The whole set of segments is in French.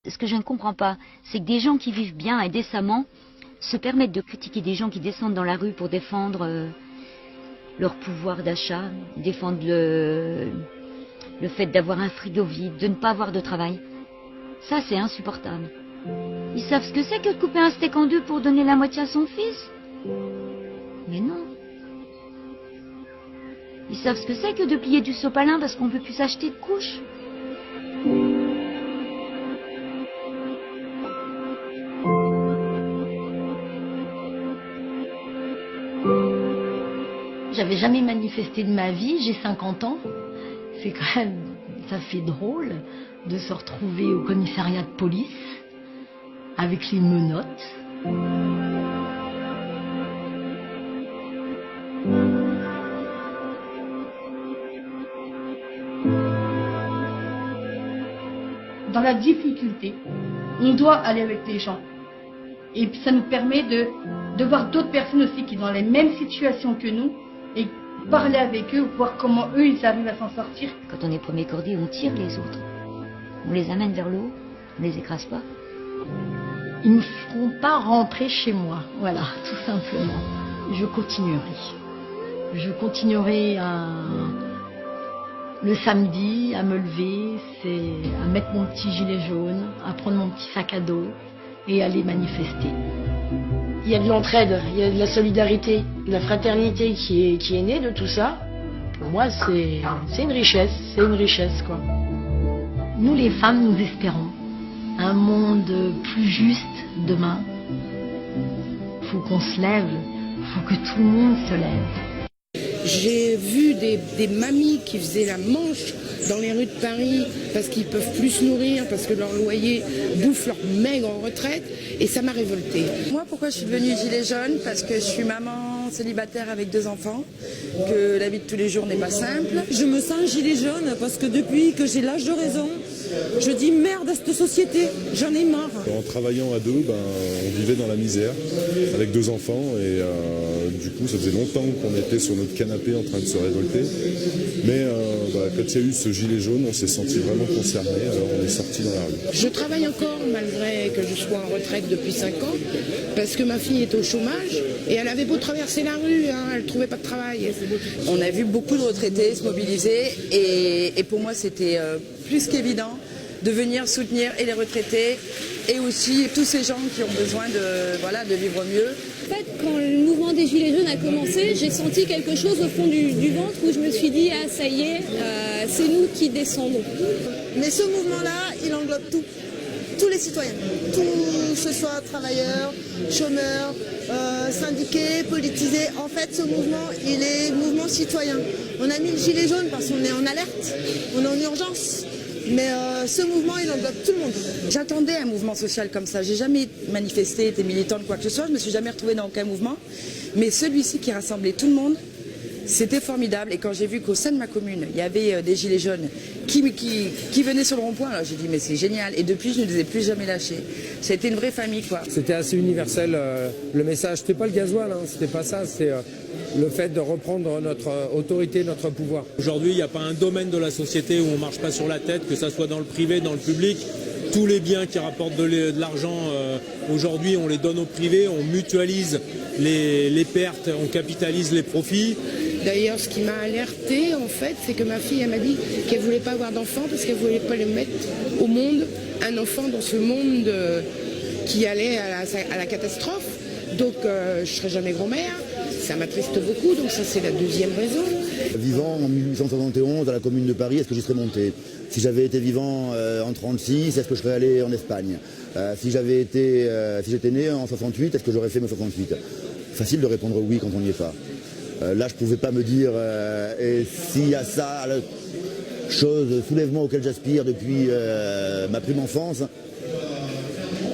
Ce que je ne comprends pas, c'est que des gens qui vivent bien et décemment se permettent de critiquer des gens qui descendent dans la rue pour défendre leur pouvoir d'achat, défendre le fait d'avoir un frigo vide, de ne pas avoir de travail. Ça, c'est insupportable. Ils savent ce que c'est que de couper un steak en deux pour donner la moitié à son fils? Mais non. Ils savent ce que c'est que de plier du sopalin parce qu'on ne peut plus s'acheter de couches. J'avais jamais manifesté de ma vie, j'ai 50 ans. C'est quand même, ça fait drôle de se retrouver au commissariat de police avec les menottes. Dans la difficulté, on doit aller avec les gens. Et puis ça nous permet de voir d'autres personnes aussi qui sont dans les mêmes situations que nous et parler avec eux, voir comment eux ils arrivent à s'en sortir. Quand on est premier cordé, on tire les autres. On les amène vers le haut, on les écrase pas. Ils ne me feront pas rentrer chez moi, voilà, tout simplement. Je continuerai. Je continuerai le samedi à me lever, c'est à mettre mon petit gilet jaune, à prendre mon petit sac à dos et aller manifester. Il y a de l'entraide, il y a de la solidarité, de la fraternité qui est née de tout ça. Pour moi, c'est une richesse, quoi. Nous les femmes, nous espérons un monde plus juste demain. Il faut qu'on se lève, il faut que tout le monde se lève. J'ai vu des mamies qui faisaient la manche dans les rues de Paris parce qu'ils ne peuvent plus se nourrir, parce que leur loyer bouffe leur maigre en retraite, et ça m'a révoltée. Moi, pourquoi je suis devenue gilet jaune? Parce que je suis maman célibataire avec 2 enfants, que la vie de tous les jours n'est pas simple. Je me sens gilet jaune parce que depuis que j'ai l'âge de raison, je dis merde à cette société, j'en ai marre. En travaillant à deux, on vivait dans la misère avec 2 enfants et du coup ça faisait longtemps qu'on était sur notre canapé en train de se révolter. Mais quand il y a eu ce gilet jaune, on s'est senti vraiment concerné, alors on est sorti dans la rue. Je travaille encore malgré que je sois en retraite depuis 5 ans, parce que ma fille est au chômage et elle avait beau traverser la rue, elle ne trouvait pas de travail. On a vu beaucoup de retraités se mobiliser et pour moi c'était plus qu'évident de venir soutenir et les retraités et aussi tous ces gens qui ont besoin de vivre mieux. En fait, quand le mouvement des Gilets jaunes a commencé, j'ai senti quelque chose au fond du ventre où je me suis dit « Ah, ça y est, c'est nous qui descendons ». Mais ce mouvement-là, il englobe tout. Tous les citoyens, que ce soit travailleurs, chômeurs, syndiqués, politisés. En fait, ce mouvement, il est mouvement citoyen. On a mis le gilet jaune parce qu'on est en alerte, on est en urgence. Mais ce mouvement, il englobe tout le monde. J'attendais un mouvement social comme ça. J'ai jamais manifesté, été militante, quoi que ce soit. Je me suis jamais retrouvée dans aucun mouvement. Mais celui-ci qui rassemblait tout le monde, c'était formidable. Et quand j'ai vu qu'au sein de ma commune, il y avait des gilets jaunes qui venaient sur le rond-point, alors j'ai dit mais c'est génial. Et depuis, je ne les ai plus jamais lâchés. Ça a été une vraie famille, quoi. C'était assez universel. Le message, c'était pas le gasoil, c'était pas ça. C'est le fait de reprendre notre autorité, notre pouvoir. Aujourd'hui, il n'y a pas un domaine de la société où on ne marche pas sur la tête, que ce soit dans le privé, dans le public. Tous les biens qui rapportent de l'argent, aujourd'hui, on les donne au privé, on mutualise les pertes, on capitalise les profits. D'ailleurs, ce qui m'a alertée, en fait, c'est que ma fille, elle m'a dit qu'elle ne voulait pas avoir d'enfant parce qu'elle ne voulait pas le mettre au monde, un enfant dans ce monde qui allait à la catastrophe. Donc, je ne serai jamais grand-mère. Ça m'attriste beaucoup, donc ça, c'est la deuxième raison. Vivant en 1871 à la Commune de Paris, est-ce que j'y serais monté? Si j'avais été vivant en 1936, est-ce que je serais allé en Espagne? Si j'étais né en 68, est-ce que j'aurais fait mes 68? Facile de répondre oui quand on n'y est pas. Là, je ne pouvais pas me dire, et s'il y a ça, soulèvement auquel j'aspire depuis ma prime enfance,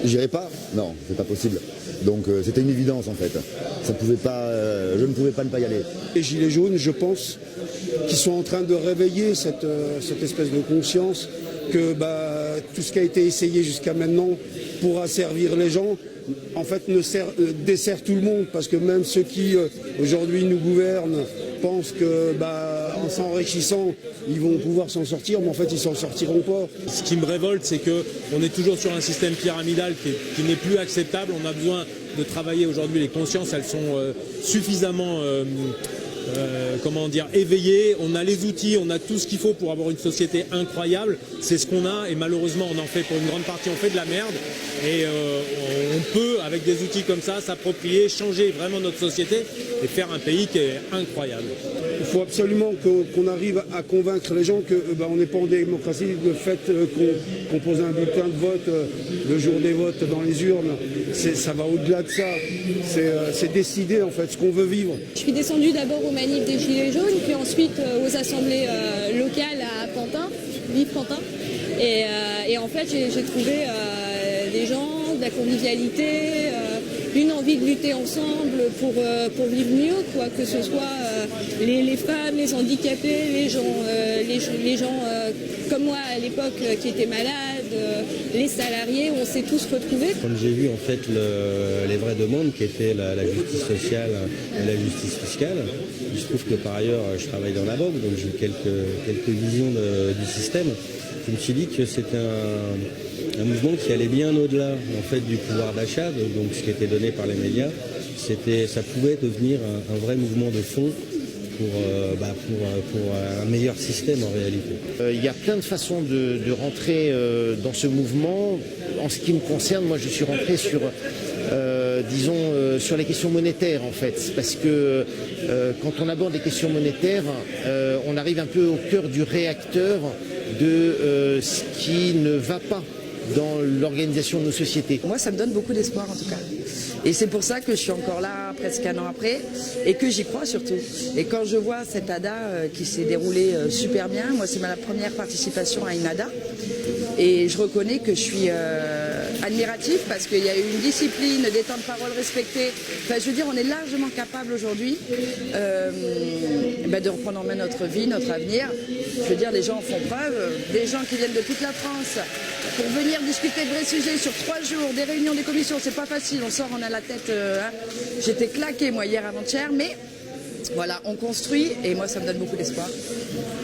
j'irai pas? Non, c'est pas possible. Donc c'était une évidence en fait. Je ne pouvais pas ne pas y aller. Les Gilets jaunes, je pense, qu'ils sont en train de réveiller cette espèce de conscience que tout ce qui a été essayé jusqu'à maintenant pour asservir les gens, en fait, dessert tout le monde. Parce que même ceux qui, aujourd'hui, nous gouvernent, pensent que en s'enrichissant, ils vont pouvoir s'en sortir, mais en fait, ils s'en sortiront pas. Ce qui me révolte, c'est qu'on est toujours sur un système pyramidal qui n'est plus acceptable. On a besoin de travailler aujourd'hui. Les consciences, elles sont suffisamment éveillées. On a les outils, on a tout ce qu'il faut pour avoir une société incroyable. C'est ce qu'on a et malheureusement, on en fait pour une grande partie, on fait de la merde. Et on peut, avec des outils comme ça, s'approprier, changer vraiment notre société et faire un pays qui est incroyable. Il faut absolument qu'on arrive à convaincre les gens qu'on n'est pas en démocratie. Le fait qu'on pose un bulletin de vote le jour des votes dans les urnes, ça va au-delà de ça. C'est décider en fait ce qu'on veut vivre. Je suis descendue d'abord aux manifs des Gilets jaunes, puis ensuite aux assemblées locales à Pantin, vive Pantin. Et en fait, j'ai trouvé des gens, de la convivialité, une envie de lutter ensemble pour vivre mieux, quoi, que ce soit les femmes, les handicapés, les gens comme moi à l'époque qui étaient malades, les salariés, on s'est tous retrouvés. Quand j'ai vu en fait les vraies demandes qui étaient la justice sociale et la justice fiscale, il se trouve que par ailleurs je travaille dans la banque, donc j'ai quelques visions du système. Je me suis dit que c'était un mouvement qui allait bien au-delà en fait du pouvoir d'achat, donc ce qui était donné par les médias. Ça pouvait devenir un vrai mouvement de fond pour un meilleur système en réalité. Il y a plein de façons de rentrer dans ce mouvement. En ce qui me concerne, moi je suis rentré sur sur les questions monétaires en fait, parce que quand on aborde les questions monétaires, on arrive un peu au cœur du réacteur de ce qui ne va pas dans l'organisation de nos sociétés. Moi, ça me donne beaucoup d'espoir en tout cas. Et c'est pour ça que je suis encore là presque un an après et que j'y crois surtout. Et quand je vois cette ADA qui s'est déroulée super bien, moi c'est ma première participation à une ADA et je reconnais que je suis admiratif parce qu'il y a eu une discipline, des temps de parole respectés. Enfin, je veux dire, on est largement capable aujourd'hui de reprendre en main notre vie, notre avenir. Je veux dire, les gens en font preuve, des gens qui viennent de toute la France pour venir discuter de vrais sujets sur 3 jours, des réunions des commissions, c'est pas facile, on sort, on a la tête, J'étais claquée moi hier avant-hier, mais voilà, on construit et moi ça me donne beaucoup d'espoir.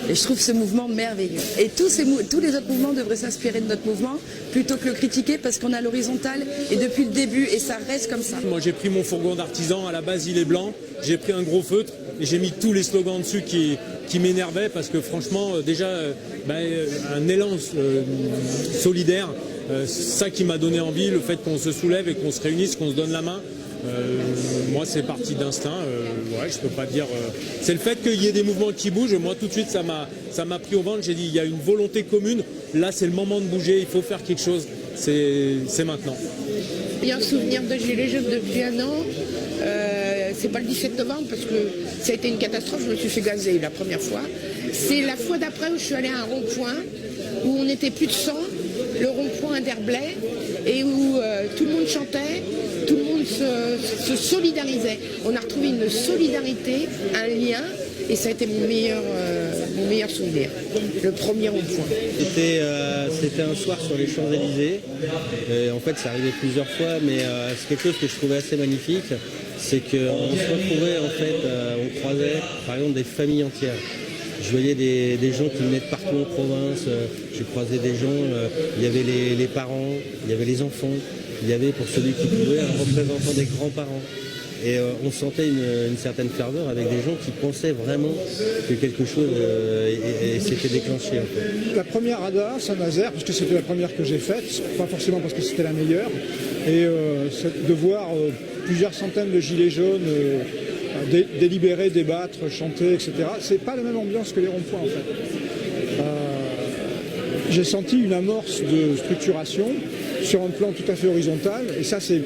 Et je trouve ce mouvement merveilleux. Et tous les autres mouvements devraient s'inspirer de notre mouvement plutôt que le critiquer parce qu'on a l'horizontale et depuis le début et ça reste comme ça. Moi j'ai pris mon fourgon d'artisan, à la base il est blanc, j'ai pris un gros feutre et j'ai mis tous les slogans dessus qui m'énervaient parce que franchement déjà un élan solidaire, c'est ça qui m'a donné envie, le fait qu'on se soulève et qu'on se réunisse, qu'on se donne la main. Moi c'est parti d'instinct, je peux pas dire. C'est le fait qu'il y ait des mouvements qui bougent. Moi tout de suite ça m'a pris au ventre. J'ai dit il y a une volonté commune. Là c'est le moment de bouger. Il faut faire quelque chose. C'est maintenant. Il y a un souvenir de Gilets jaunes depuis un an. C'est pas le 17 novembre parce que ça a été une catastrophe. Je me suis fait gazer la première fois. C'est la fois d'après où je suis allée à un rond-point où on était plus de 100, le rond-point d'Herblay, et où tout le monde chantait. Tout le monde se solidarisait. On a retrouvé une solidarité, un lien, et ça a été mon meilleur souvenir. Le premier rond-point. C'était un soir sur les Champs-Élysées. En fait, ça arrivait plusieurs fois, mais c'est quelque chose que je trouvais assez magnifique. C'est qu'on se retrouvait, en fait, on croisait, par exemple, des familles entières. Je voyais des gens qui venaient de partout en province. Je croisais des gens, il y avait les parents, il y avait les enfants. Il y avait pour celui qui pouvait un représentant des grands-parents. Et on sentait une certaine ferveur avec des gens qui pensaient vraiment que quelque chose s'était déclenché. En fait. La première ADA, Saint-Nazaire, parce que c'était la première que j'ai faite, pas forcément parce que c'était la meilleure, et de voir plusieurs centaines de gilets jaunes délibérer, débattre, chanter, etc. C'est pas la même ambiance que les ronds-points en fait. J'ai senti une amorce de structuration sur un plan tout à fait horizontal, et ça c'est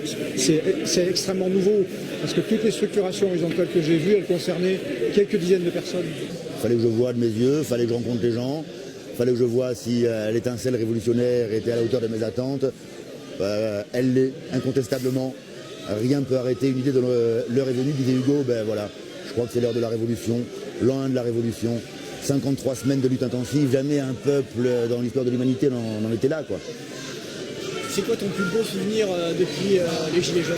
extrêmement nouveau, parce que toutes les structurations horizontales que j'ai vues, elles concernaient quelques dizaines de personnes. Il fallait que je voie de mes yeux, il fallait que je rencontre les gens, il fallait que je voie si l'étincelle révolutionnaire était à la hauteur de mes attentes. Elle l'est, incontestablement. Rien ne peut arrêter une idée de l'heure est venue, disait Hugo, voilà, je crois que c'est l'heure de la révolution, l'an 1 de la révolution, 53 semaines de lutte intensive, jamais un peuple dans l'histoire de l'humanité n'en était là, quoi. C'est quoi ton plus beau souvenir depuis les Gilets jaunes ?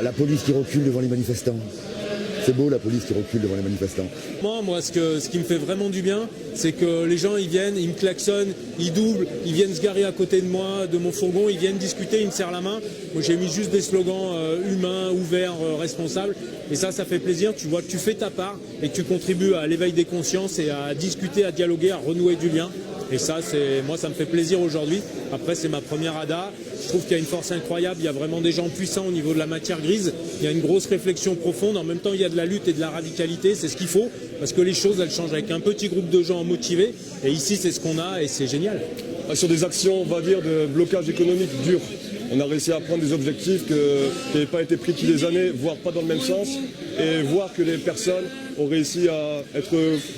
La police qui recule devant les manifestants. C'est beau la police qui recule devant les manifestants. Moi, ce qui me fait vraiment du bien, c'est que les gens, ils viennent, ils me klaxonnent, ils doublent, ils viennent se garer à côté de moi, de mon fourgon, ils viennent discuter, ils me serrent la main. Moi, j'ai mis juste des slogans humains, ouverts, responsables. Et ça fait plaisir. Tu vois que tu fais ta part et que tu contribues à l'éveil des consciences et à discuter, à dialoguer, à renouer du lien. Et ça, moi, ça me fait plaisir aujourd'hui. Après, c'est ma première ADA. Je trouve qu'il y a une force incroyable. Il y a vraiment des gens puissants au niveau de la matière grise. Il y a une grosse réflexion profonde. En même temps, il y a de la lutte et de la radicalité. C'est ce qu'il faut parce que les choses, elles changent avec un petit groupe de gens motivés. Et ici, c'est ce qu'on a et c'est génial. Sur des actions, on va dire, de blocage économique dur. On a réussi à prendre des objectifs qui n'avaient pas été pris depuis des années, voire pas dans le même sens, et voir que les personnes ont réussi à être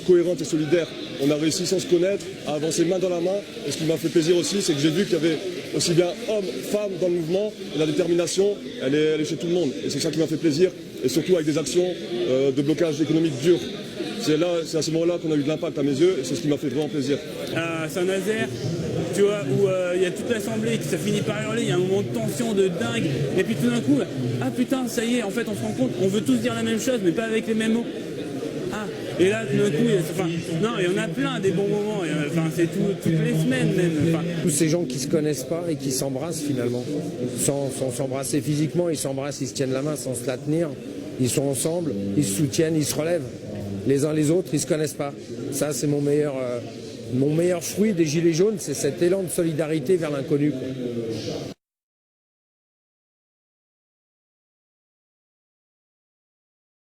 cohérentes et solidaires. On a réussi sans se connaître à avancer main dans la main. Et ce qui m'a fait plaisir aussi, c'est que j'ai vu qu'il y avait aussi bien hommes, femmes dans le mouvement. Et la détermination, elle est chez tout le monde. Et c'est ça qui m'a fait plaisir. Et surtout avec des actions de blocage économique dur. C'est à ce moment-là qu'on a eu de l'impact à mes yeux. Et c'est ce qui m'a fait vraiment plaisir. À Saint-Nazaire, tu vois, où il y a toute l'assemblée qui ça finit par hurler, il y a un moment de tension de dingue, et puis tout d'un coup, ah putain, ça y est, en fait on se rend compte, on veut tous dire la même chose, mais pas avec les mêmes mots. Ah, et là, tout d'un coup, non, il y en a plein des bons moments, c'est toutes les semaines même. Tous ces gens qui ne se connaissent pas et qui s'embrassent finalement, sans s'embrasser physiquement, ils s'embrassent, ils se tiennent la main sans se la tenir, ils sont ensemble, ils se soutiennent, ils se relèvent. Les uns les autres, ils ne se connaissent pas. Ça, c'est mon meilleur fruit des Gilets jaunes, c'est cet élan de solidarité vers l'inconnu.